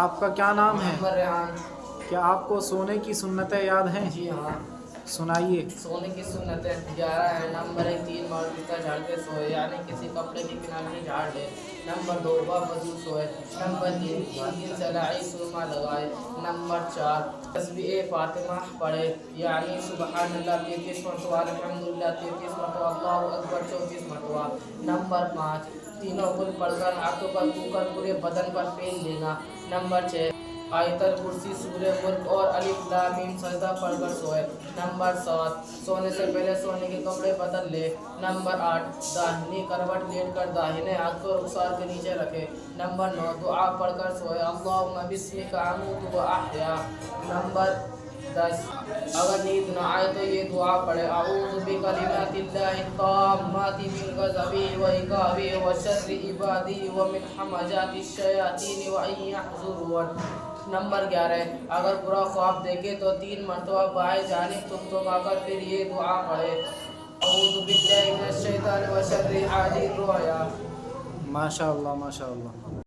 آپ کا کیا نام ہے؟ محمد ریحان۔ کیا آپ کو سونے کی سنتیں یاد ہیں؟ جی ہاں۔ سنائیے۔ سونے کی سنتیں 11 ہیں۔ نمبر 1 3 بار بستر جھاڑ کے سوئے، یعنی کسی کپڑے کی کنارے سے جھاڑ لے۔ نمبر 2 باوضو سوئے۔ نمبر 3 3 دن سلائی سرما لگائے۔ نمبر 4 تسبیح فاطمہ پڑھے، یعنی سبحان اللہ 33 مرتبہ، الحمدللہ 33 مرتبہ، اللہ اکبر 34 مرتبہ۔ نمبر 5 تینوں کل پڑھ کر ہاتھوں پر تھو کر پورے بدن پر پھینک دینا۔ نمبر 6 آیت الکرسی، سورہ ملک اور الف لام میم سجدہ پڑھ کر سوئے۔ نمبر 7 سونے سے پہلے سونے کے کپڑے بدل لے۔ نمبر 8 داہنی کروٹ لیٹ کر داہنے ہاتھ کو رخسار کے نیچے رکھے۔ نمبر 9 دعا پڑھ کر سوئے، اللہم بسمک اموت و احیا۔ نمبر 10 اگر نیند نہ آئے تو یہ دعا پڑھے، اعوذ بکلمات اللہ التامات من غضبہ و عقابہ و شر عبادہ و من ہمزات الشیاطین و ان یحضرون۔ نمبر 11 اگر برا خواب دیکھے تو 3 مرتبہ بائیں جانب تھمتھما کر پھر یہ دعا پڑھے، اعوذ باللہ من الشیطان و شر حادث الرؤیا۔ ماشاء اللہ ماشاء اللہ۔